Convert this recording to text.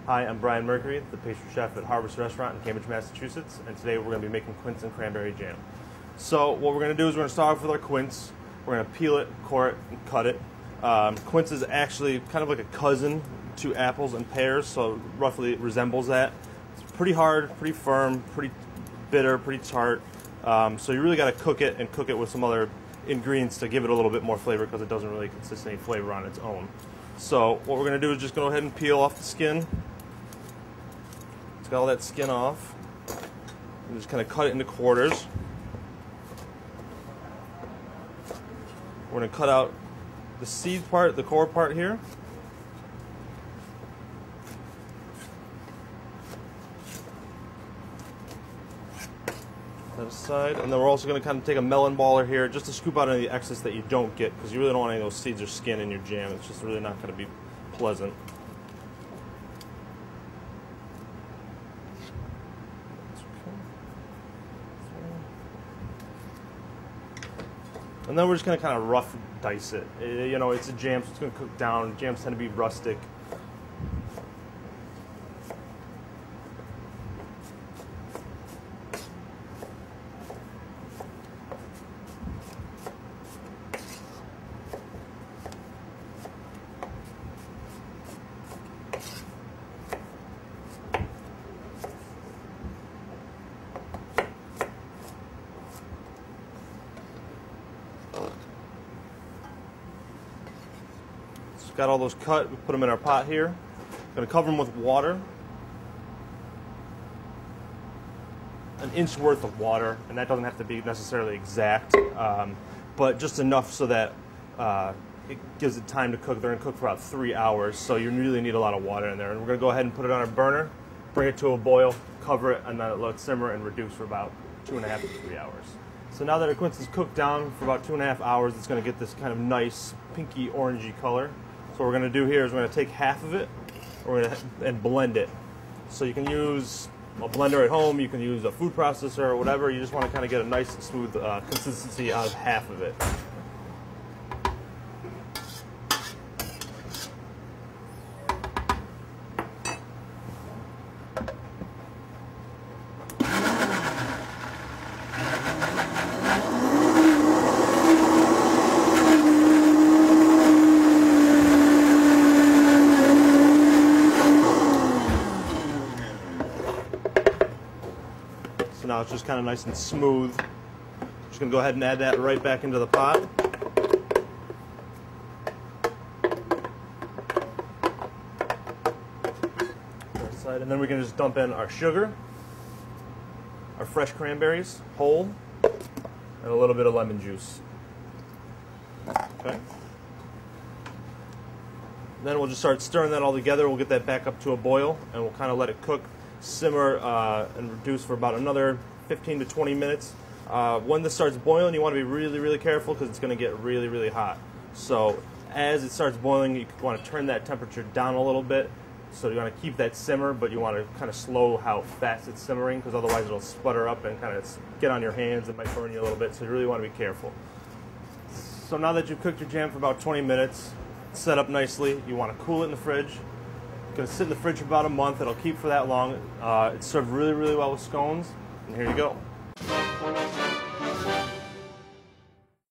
Hi, I'm Brian Mercury, the pastry chef at Harvest Restaurant in Cambridge, Massachusetts, and today we're going to be making quince and cranberry jam. So what we're going to do is we're going to start off with our quince. We're going to peel it, core it, and cut it. Quince is actually kind of like a cousin to apples and pears, so roughly it resembles that. It's pretty hard, pretty firm, pretty bitter, pretty tart. So you really got to cook it and cook it with some other ingredients to give it a little bit more flavor because it doesn't really consist of any flavor on its own. So what we're going to do is just go ahead and peel off the skin. Let's get all that skin off. And just kind of cut it into quarters. We're going to cut out the seed part, the core part here. That aside, and then we're also going to kind of take a melon baller here just to scoop out any of the excess that you don't get, because you really don't want any of those seeds or skin in your jam. It's just really not going to be pleasant. And then we're just going to kind of rough dice it. You know, it's a jam, so it's going to cook down. Jams tend to be rustic. Got all those cut, we put them in our pot here. Going to cover them with water. An inch worth of water, and that doesn't have to be necessarily exact, but just enough so that it gives it time to cook. They're going to cook for about 3 hours, so you really need a lot of water in there. And we're going to go ahead and put it on our burner, bring it to a boil, cover it, and then let it simmer and reduce for about 2.5 to 3 hours. So now that our quince is cooked down for about 2.5 hours, it's going to get this kind of nice pinky orangey color. So what we're going to do here is we're going to take half of it and blend it. So you can use a blender at home, you can use a food processor or whatever. You just want to kind of get a nice smooth consistency out of half of it. Now it's just kind of nice and smooth. Just going to go ahead and add that right back into the pot. And then we can just dump in our sugar, our fresh cranberries, whole, and a little bit of lemon juice. Okay. Then we'll just start stirring that all together. We'll get that back up to a boil, and we'll kind of let it cook, simmer, and reduce for about another 15 to 20 minutes. When this starts boiling, you want to be really, really careful because it's going to get really, really hot. So as it starts boiling, you want to turn that temperature down a little bit. So you want to keep that simmer, but you want to kind of slow how fast it's simmering, because otherwise it'll sputter up and kind of get on your hands. It might burn you a little bit, so you really want to be careful. So now that you've cooked your jam for about 20 minutes, set up nicely, you want to cool it in the fridge. It's going to sit in the fridge for about a month. It'll keep for that long. It's served really, really well with scones. And here you go.